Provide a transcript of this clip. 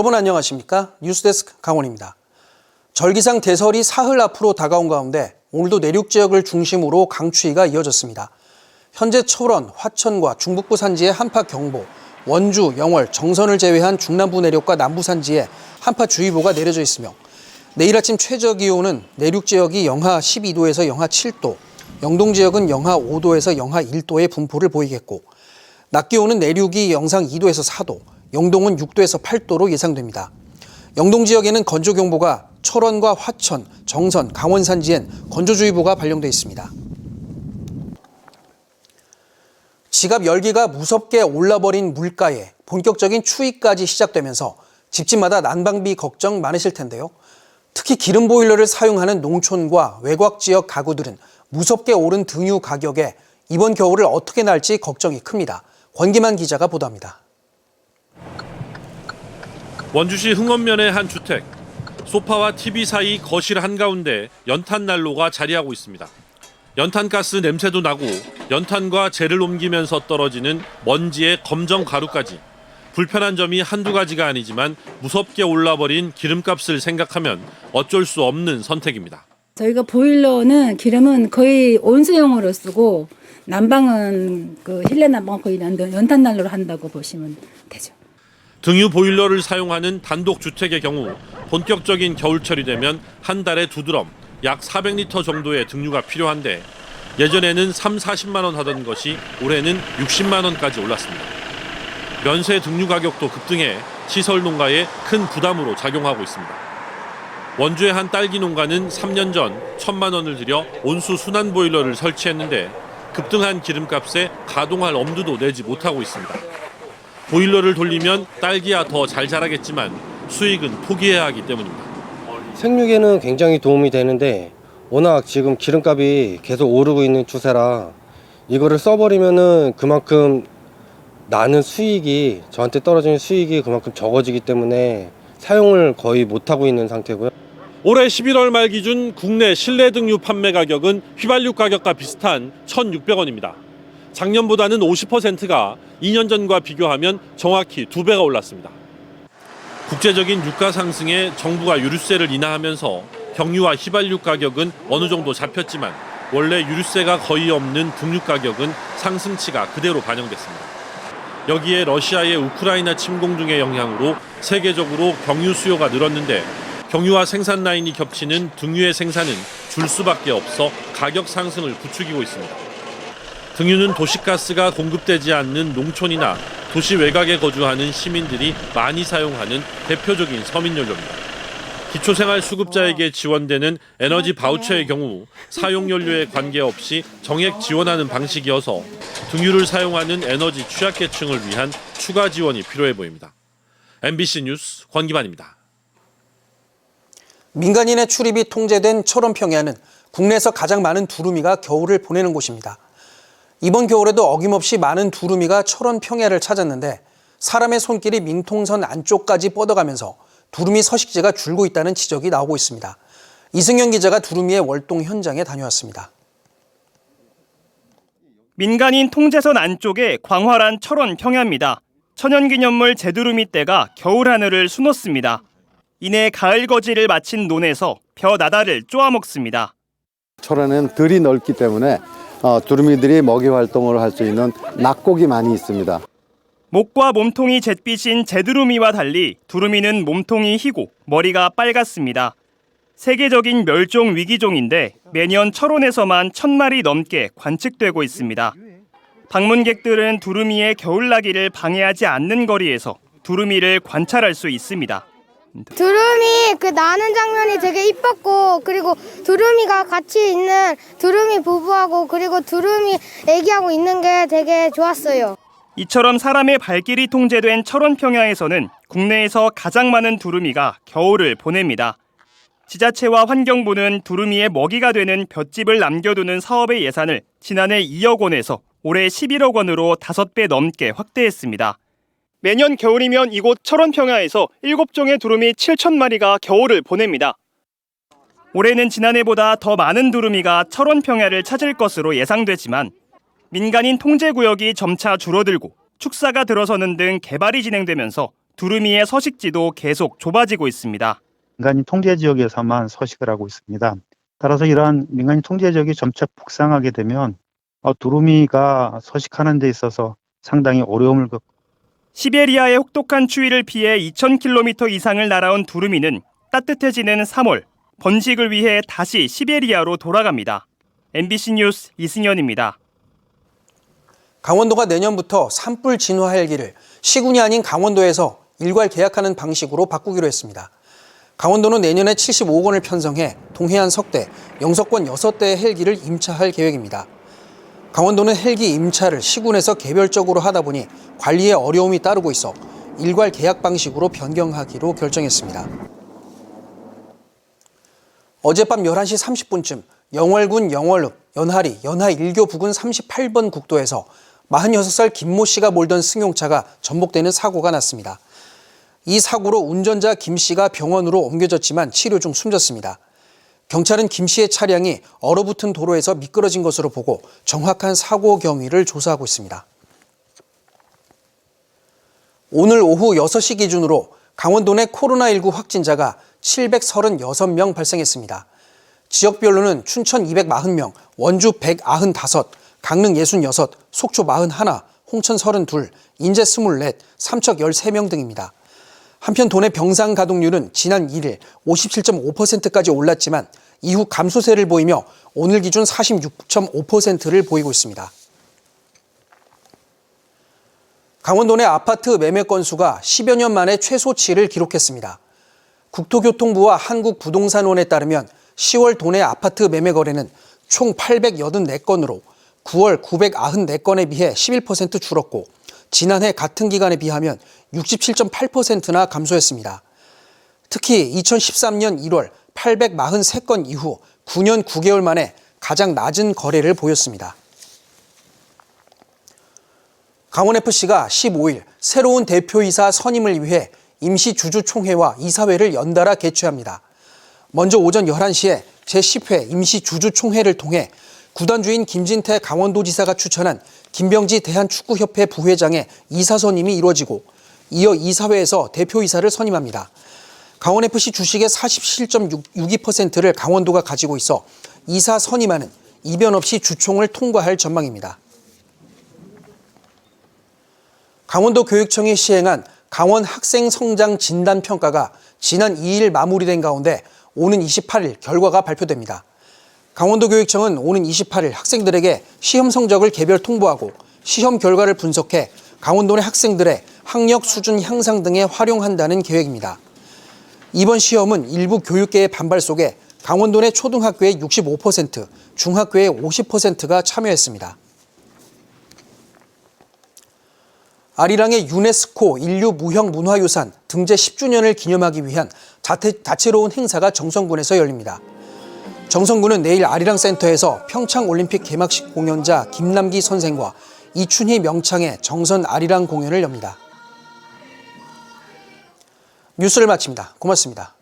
여러분 안녕하십니까? 뉴스데스크 강원입니다. 절기상 대설이 사흘 앞으로 다가온 가운데 오늘도 내륙 지역을 중심으로 강추위가 이어졌습니다. 현재 철원, 화천과 중북부 산지에 한파 경보, 원주, 영월, 정선을 제외한 중남부 내륙과 남부 산지에 한파주의보가 내려져 있으며 내일 아침 최저 기온은 내륙 지역이 영하 12도에서 영하 7도, 영동 지역은 영하 5도에서 영하 1도의 분포를 보이겠고 낮 기온은 내륙이 영상 2도에서 4도, 영동은 6도에서 8도로 예상됩니다. 영동 지역에는 건조경보가 철원과 화천, 정선, 강원 산지엔 건조주의보가 발령돼 있습니다. 지갑 열기가 무섭게 올라버린 물가에 본격적인 추위까지 시작되면서 집집마다 난방비 걱정 많으실 텐데요. 특히 기름 보일러를 사용하는 농촌과 외곽 지역 가구들은 무섭게 오른 등유 가격에 이번 겨울을 어떻게 날지 걱정이 큽니다. 권기만 기자가 보도합니다. 원주시 흥원면의 한 주택. 소파와 TV 사이 거실 한가운데 연탄 난로가 자리하고 있습니다. 연탄가스 냄새도 나고 연탄과 재를 옮기면서 떨어지는 먼지의 검정 가루까지. 불편한 점이 한두 가지가 아니지만 무섭게 올라버린 기름값을 생각하면 어쩔 수 없는 선택입니다. 저희가 보일러는 기름은 거의 온수용으로 쓰고 난방은 실내 난방은 거의 연탄 난로로 한다고 보시면 되죠. 등유 보일러를 사용하는 단독주택의 경우 본격적인 겨울철이 되면 한 달에 2드럼, 약 400리터 정도의 등유가 필요한데 예전에는 40만 원 하던 것이 올해는 60만 원까지 올랐습니다. 면세 등유 가격도 급등해 시설 농가에 큰 부담으로 작용하고 있습니다. 원주의 한 딸기 농가는 3년 전 1,000만 원을 들여 온수 순환 보일러를 설치했는데 급등한 기름값에 가동할 엄두도 내지 못하고 있습니다. 보일러를 돌리면 딸기야 더 잘 자라겠지만 수익은 포기해야 하기 때문입니다. 생육에는 굉장히 도움이 되는데 워낙 지금 기름값이 계속 오르고 있는 추세라 이거를 써버리면은 그만큼 나는 수익이 저한테 떨어지는 수익이 그만큼 적어지기 때문에 사용을 거의 못하고 있는 상태고요. 올해 11월 말 기준 국내 실내 등유 판매 가격은 휘발유 가격과 비슷한 1,600원입니다. 작년보다는 50%가 2년 전과 비교하면 정확히 2배가 올랐습니다. 국제적인 유가 상승에 정부가 유류세를 인하하면서 경유와 휘발유 가격은 어느 정도 잡혔지만 원래 유류세가 거의 없는 등유 가격은 상승치가 그대로 반영됐습니다. 여기에 러시아의 우크라이나 침공 등의 영향으로 세계적으로 경유 수요가 늘었는데 경유와 생산 라인이 겹치는 등유의 생산은 줄 수밖에 없어 가격 상승을 부추기고 있습니다. 등유는 도시가스가 공급되지 않는 농촌이나 도시 외곽에 거주하는 시민들이 많이 사용하는 대표적인 서민연료입니다. 기초생활수급자에게 지원되는 에너지 바우처의 경우 사용연료에 관계없이 정액 지원하는 방식이어서 등유를 사용하는 에너지 취약계층을 위한 추가 지원이 필요해 보입니다. MBC 뉴스 권기만입니다. 민간인의 출입이 통제된 철원 평야는 국내에서 가장 많은 두루미가 겨울을 보내는 곳입니다. 이번 겨울에도 어김없이 많은 두루미가 철원 평야를 찾았는데 사람의 손길이 민통선 안쪽까지 뻗어가면서 두루미 서식지가 줄고 있다는 지적이 나오고 있습니다. 이승현 기자가 두루미의 월동 현장에 다녀왔습니다. 민간인 통제선 안쪽의 광활한 철원 평야입니다. 천연기념물 제두루미 떼가 겨울 하늘을 수놓습니다. 이내 가을 거지를 마친 논에서 벼 나다를 쪼아먹습니다. 철원은 들이 넓기 때문에 두루미들이 먹이 활동을 할 수 있는 낙곡이 많이 있습니다. 목과 몸통이 잿빛인 제두루미와 달리 두루미는 몸통이 희고 머리가 빨갛습니다. 세계적인 멸종 위기종인데 매년 철원에서만 1,000마리 넘게 관측되고 있습니다. 방문객들은 두루미의 겨울나기를 방해하지 않는 거리에서 두루미를 관찰할 수 있습니다. 두루미 나는 장면이 되게 이뻤고 그리고 두루미가 같이 있는 두루미 부부하고 그리고 두루미 애기하고 있는 게 되게 좋았어요. 이처럼 사람의 발길이 통제된 철원 평야에서는 국내에서 가장 많은 두루미가 겨울을 보냅니다. 지자체와 환경부는 두루미의 먹이가 되는 볏짚을 남겨두는 사업의 예산을 지난해 2억 원에서 올해 11억 원으로 5배 넘게 확대했습니다. 매년 겨울이면 이곳 철원 평야에서 7종의 두루미 7,000마리가 겨울을 보냅니다. 올해는 지난해보다 더 많은 두루미가 철원 평야를 찾을 것으로 예상되지만 민간인 통제구역이 점차 줄어들고 축사가 들어서는 등 개발이 진행되면서 두루미의 서식지도 계속 좁아지고 있습니다. 민간인 통제 지역에서만 서식을 하고 있습니다. 따라서 이러한 민간인 통제 지역이 점차 북상하게 되면 두루미가 서식하는 데 있어서 상당히 어려움을 겪고 시베리아의 혹독한 추위를 피해 2,000km 이상을 날아온 두루미는 따뜻해지는 3월 번식을 위해 다시 시베리아로 돌아갑니다. MBC 뉴스 이승현입니다. 강원도가 내년부터 산불 진화 헬기를 시군이 아닌 강원도에서 일괄 계약하는 방식으로 바꾸기로 했습니다. 강원도는 내년에 75억 원을 편성해 동해안 석대, 영서권 6대의 헬기를 임차할 계획입니다. 강원도는 헬기 임차를 시군에서 개별적으로 하다 보니 관리에 어려움이 따르고 있어 일괄 계약 방식으로 변경하기로 결정했습니다. 어젯밤 11시 30분쯤 영월군 영월읍 연하리 연하 1교 부근 38번 국도에서 46살 김모 씨가 몰던 승용차가 전복되는 사고가 났습니다. 이 사고로 운전자 김 씨가 병원으로 옮겨졌지만 치료 중 숨졌습니다. 경찰은 김 씨의 차량이 얼어붙은 도로에서 미끄러진 것으로 보고 정확한 사고 경위를 조사하고 있습니다. 오늘 오후 6시 기준으로 강원도 내 코로나19 확진자가 736명 발생했습니다. 지역별로는 춘천 240명, 원주 195, 강릉 66, 속초 41, 홍천 32, 인제 24, 삼척 13명 등입니다. 한편 도내 병상 가동률은 지난 1일 57.5%까지 올랐지만 이후 감소세를 보이며 오늘 기준 46.5%를 보이고 있습니다. 강원도 내 아파트 매매 건수가 10여 년 만에 최소치를 기록했습니다. 국토교통부와 한국부동산원에 따르면 10월 도내 아파트 매매 거래는 총 884건으로 9월 994건에 비해 11% 줄었고 지난해 같은 기간에 비하면 67.8%나 감소했습니다. 특히 2013년 1월 843건 이후 9년 9개월 만에 가장 낮은 거래를 보였습니다. 강원FC가 15일 새로운 대표이사 선임을 위해 임시주주총회와 이사회를 연달아 개최합니다. 먼저 오전 11시에 제10회 임시주주총회를 통해 구단주인 김진태 강원도지사가 추천한 김병지 대한축구협회 부회장의 이사 선임이 이루어지고 이어 이사회에서 대표이사를 선임합니다. 강원FC 주식의 47.62%를 강원도가 가지고 있어 이사 선임안은 이변 없이 주총을 통과할 전망입니다. 강원도 교육청이 시행한 강원 학생 성장 진단 평가가 지난 2일 마무리된 가운데 오는 28일 결과가 발표됩니다. 강원도 교육청은 오는 28일 학생들에게 시험 성적을 개별 통보하고 시험 결과를 분석해 강원도 내 학생들의 학력 수준 향상 등에 활용한다는 계획입니다. 이번 시험은 일부 교육계의 반발 속에 강원도 내 초등학교의 65%, 중학교의 50%가 참여했습니다. 아리랑의 유네스코 인류 무형 문화유산 등재 10주년을 기념하기 위한 다채로운 행사가 정성군에서 열립니다. 정성군은 내일 아리랑 센터에서 평창올림픽 개막식 공연자 김남기 선생과 이춘희 명창의 정선 아리랑 공연을 엽니다. 뉴스를 마칩니다. 고맙습니다.